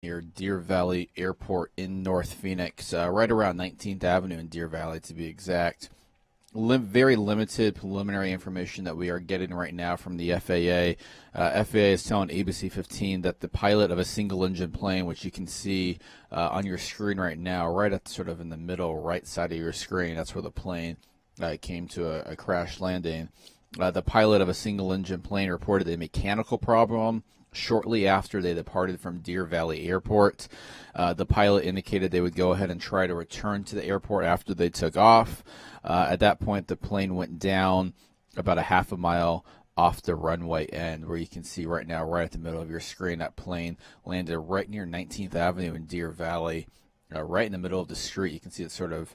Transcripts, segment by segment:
near Deer Valley Airport in North Phoenix, right around 19th Avenue in Deer Valley to be exact. Very limited preliminary information that we are getting right now from the FAA. FAA is telling ABC 15 that the pilot of a single engine plane, which you can see on your screen right now, right at sort of in the middle right side of your screen, that's where the plane came to a crash landing. The pilot of a single engine plane reported a mechanical problem shortly after they departed from Deer Valley Airport. The pilot indicated they would go ahead and try to return to the airport after they took off. At that point, the plane went down about a half a mile off the runway end, where you can see right now, right at the middle of your screen, that plane landed right near 19th Avenue in Deer Valley. Right in the middle of the street. You can see it sort of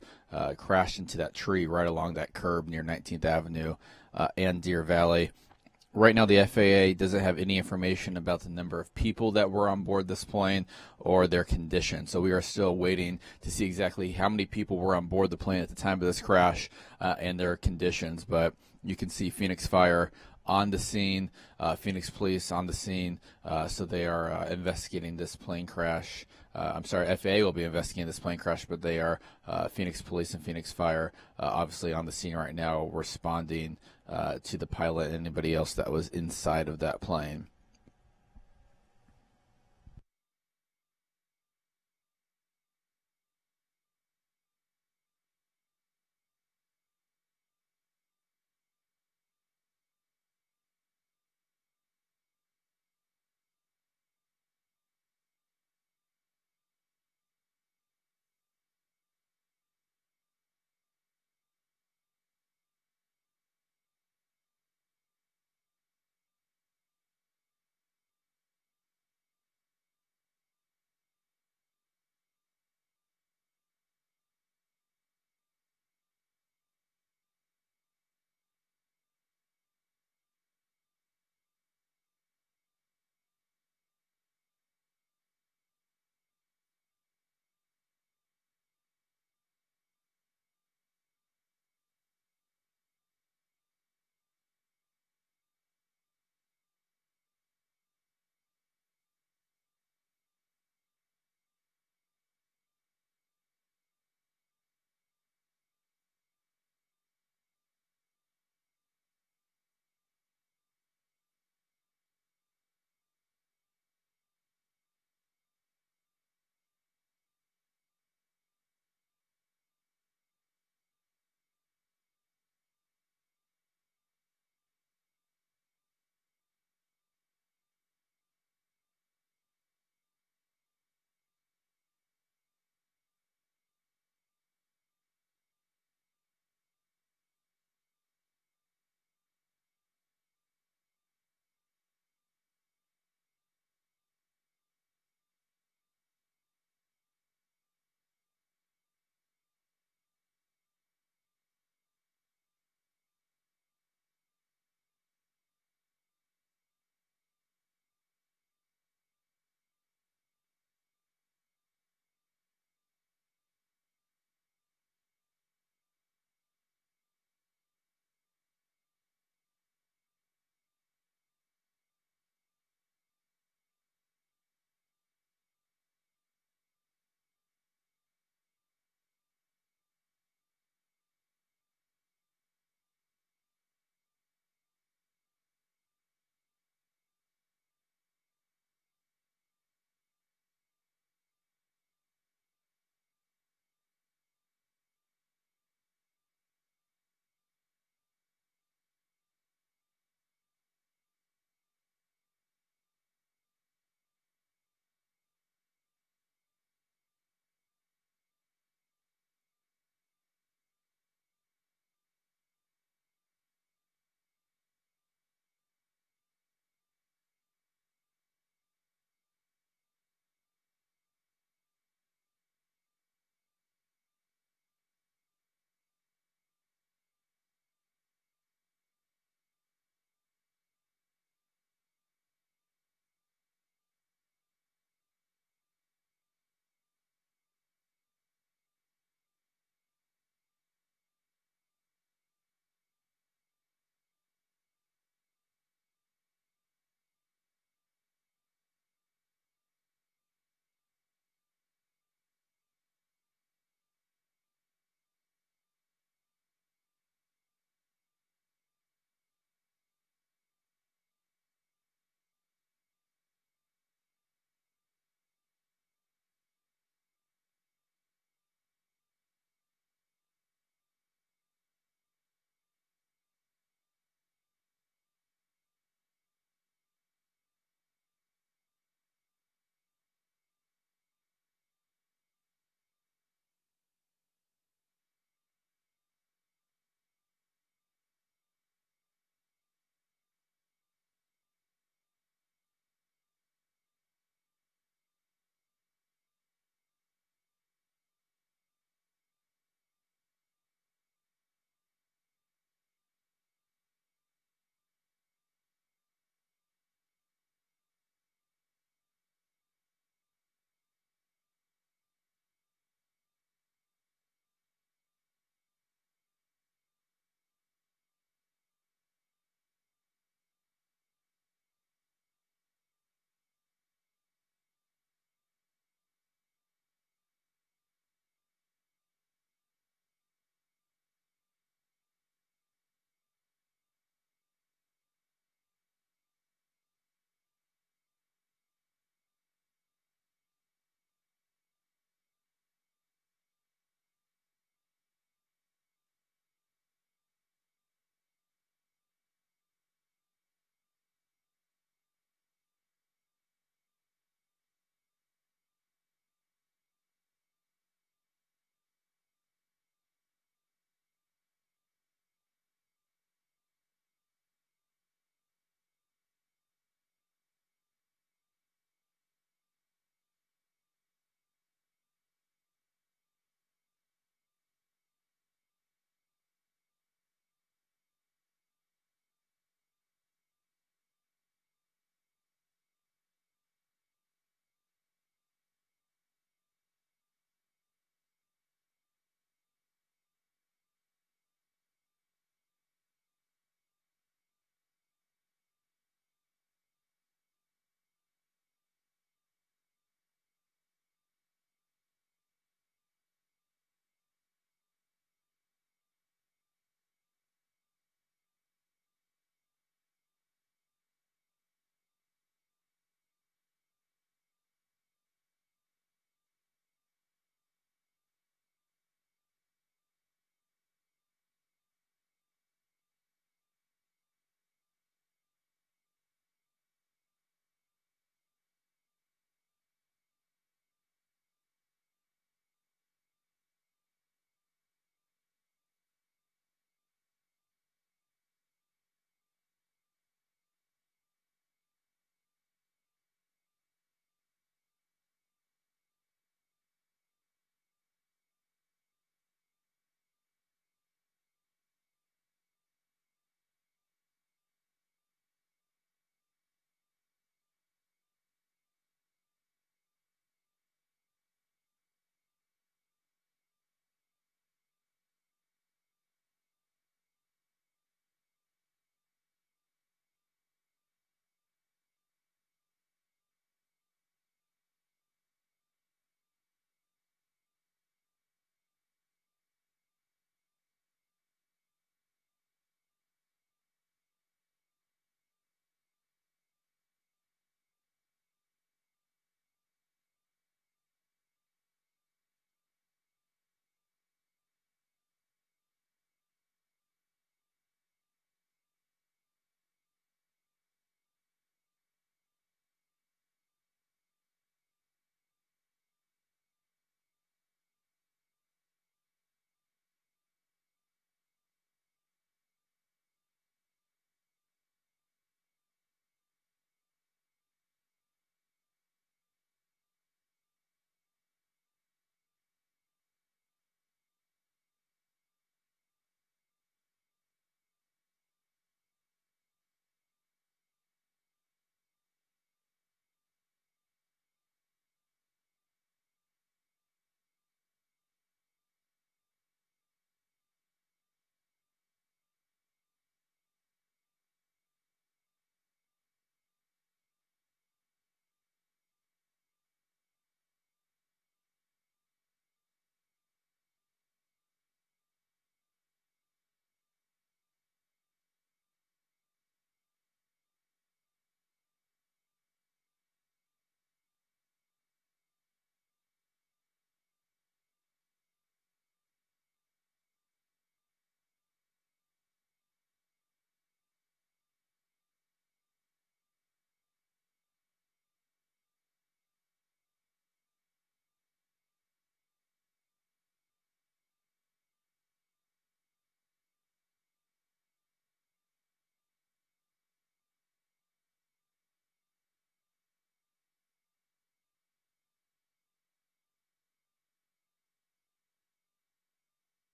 crashed into that tree right along that curb near 19th Avenue and Deer Valley. Right now, the FAA doesn't have any information about the number of people that were on board this plane or their condition. So we are still waiting to see exactly how many people were on board the plane at the time of this crash and their conditions. But you can see Phoenix Fire on the scene, Phoenix Police on the scene. So they are investigating this plane crash. FAA will be investigating this plane crash, but they are Phoenix Police and Phoenix Fire obviously on the scene right now, responding to the pilot and anybody else that was inside of that plane.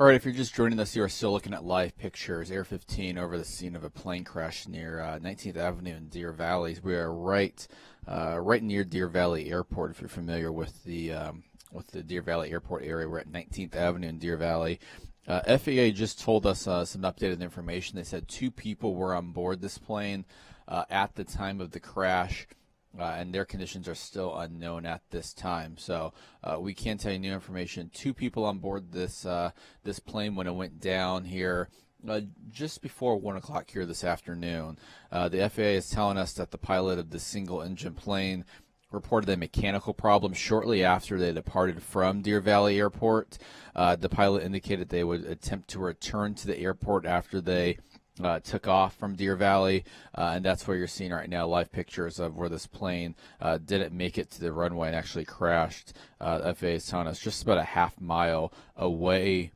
All right, if you're just joining us, you are still looking at live pictures. Air 15 over the scene of a plane crash near 19th Avenue in Deer Valley. We are right near Deer Valley Airport. If you're familiar with the Deer Valley Airport area, we're at 19th Avenue in Deer Valley. FAA just told us some updated information. They said 2 people were on board this plane at the time of the crash. And their conditions are still unknown at this time. So we can tell you new information. 2 people on board this plane when it went down here just before 1 o'clock here this afternoon. The FAA is telling us that the pilot of the single-engine plane reported a mechanical problem shortly after they departed from Deer Valley Airport. The pilot indicated they would attempt to return to the airport after they took off from Deer Valley, and that's where you're seeing right now live pictures of where this plane didn't make it to the runway and actually crashed. FAA is telling us just about a half mile away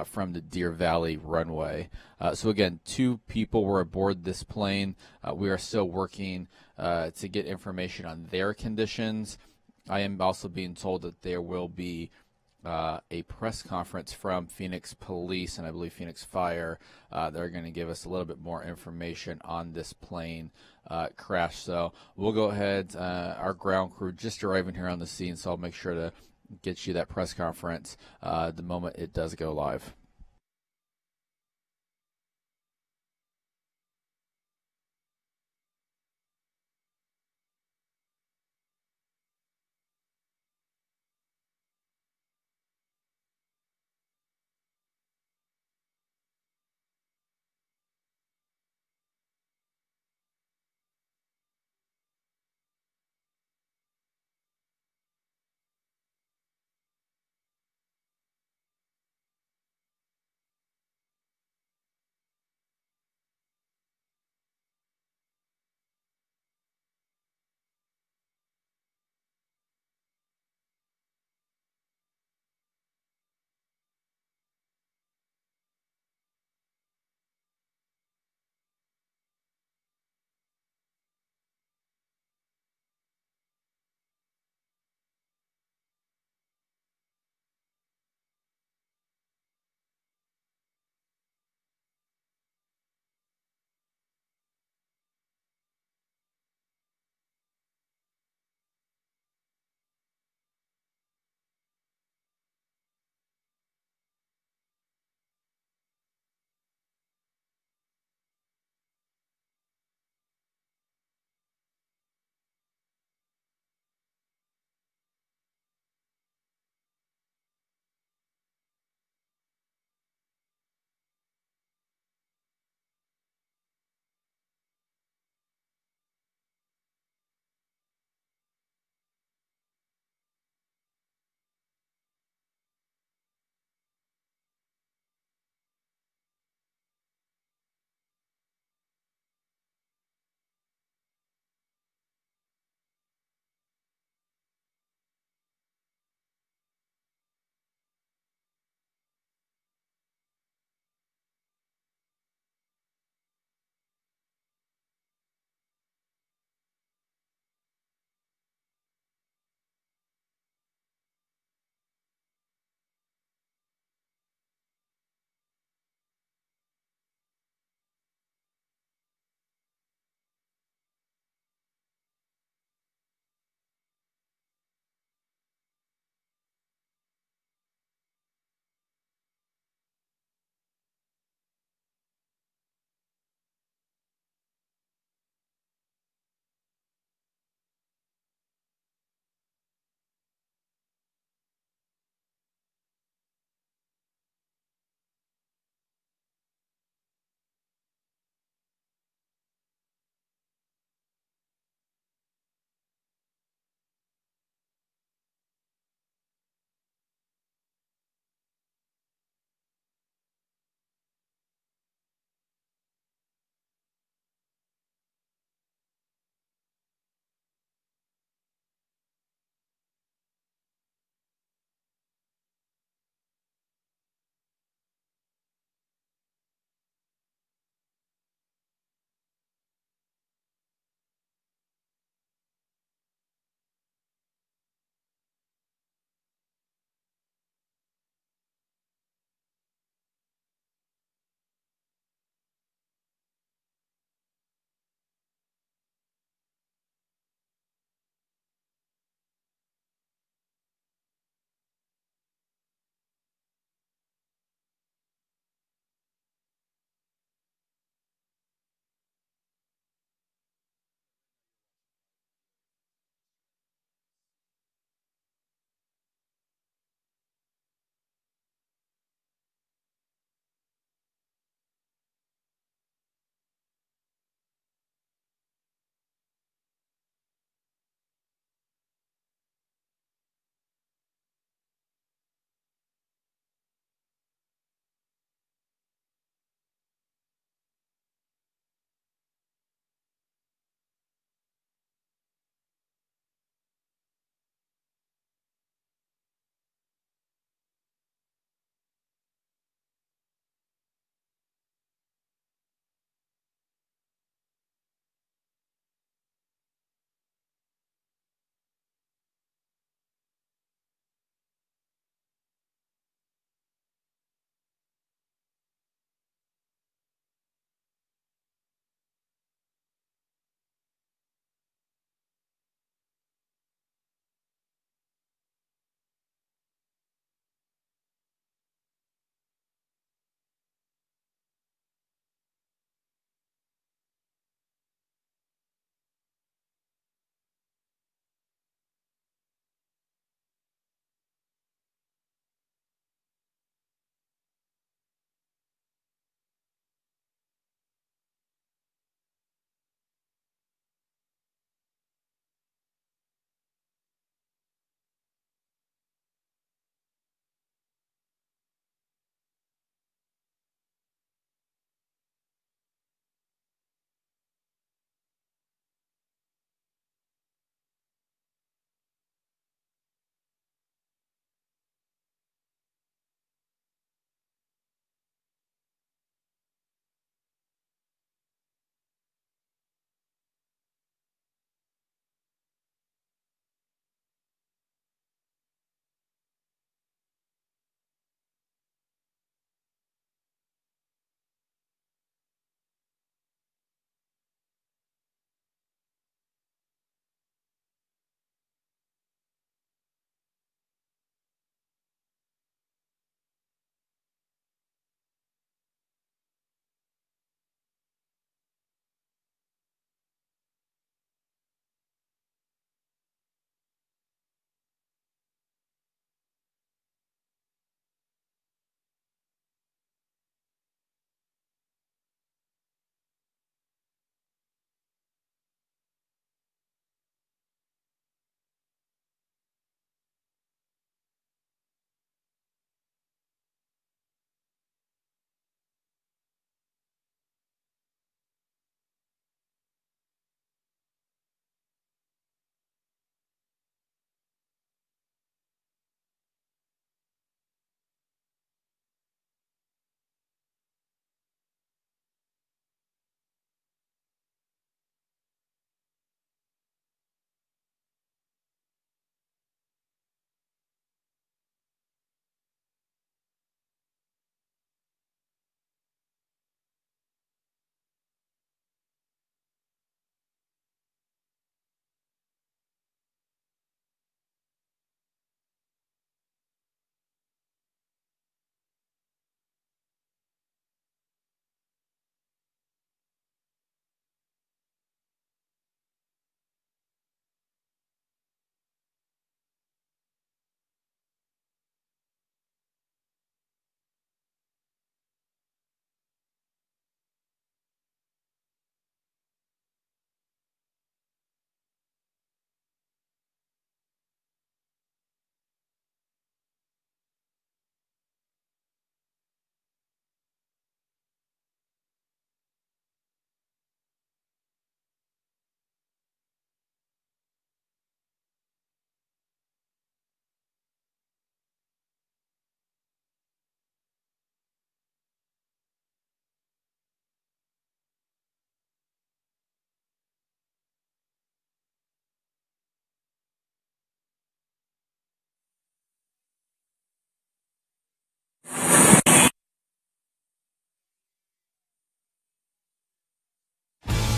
from the Deer Valley runway. So again, 2 people were aboard this plane. We are still working to get information on their conditions. I am also being told that there will be a press conference from Phoenix Police and I believe Phoenix Fire. They're going to give us a little bit more information on this plane crash. So we'll go ahead. Our ground crew just arriving here on the scene, so I'll make sure to get you that press conference the moment it does go live.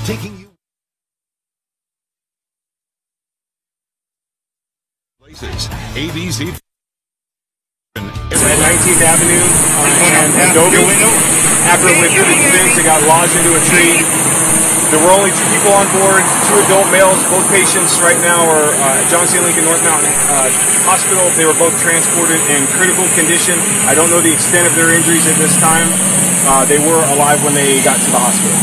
taking you places. ABC. At 19th Avenue and Adobe. After it went through the fence, it got lodged into a tree. There were only 2 people on board, 2 adult males. Both patients right now are at John C. Lincoln North Mountain Hospital. They were both transported in critical condition. I don't know the extent of their injuries at this time. They were alive when they got to the hospital.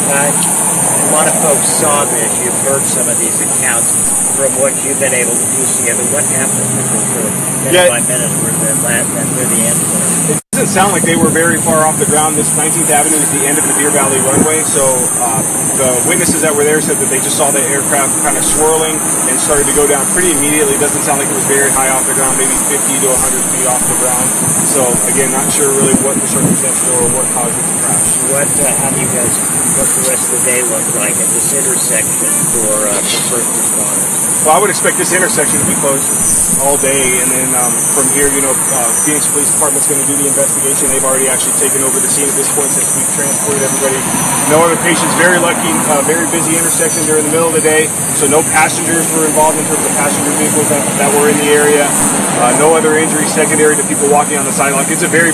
A lot of folks saw this. You've heard some of these accounts. From what you've been able to piece together, what happened for 5 minutes were the end? It doesn't sound like they were very far off the ground. This 19th Avenue is the end of the Deer Valley runway, so the witnesses that were there said that they just saw the aircraft kind of swirling and started to go down pretty immediately. It doesn't sound like it was very high off the ground, maybe 50 to 100 feet off the ground. So again, not sure really what the circumstances or what caused it to crash. How do you guys, what the rest of the day look like at this intersection for first responders? Well, I would expect this intersection to be closed all day, and then from here, Phoenix Police Department's going to do the investigation. They've already actually taken over the scene at this point since we've transported everybody. No other patients. Very lucky, very busy intersection during the middle of the day, so no passengers were involved in terms of passenger vehicles that were in the area. No other injuries secondary to people walking on the sidewalk. It's a very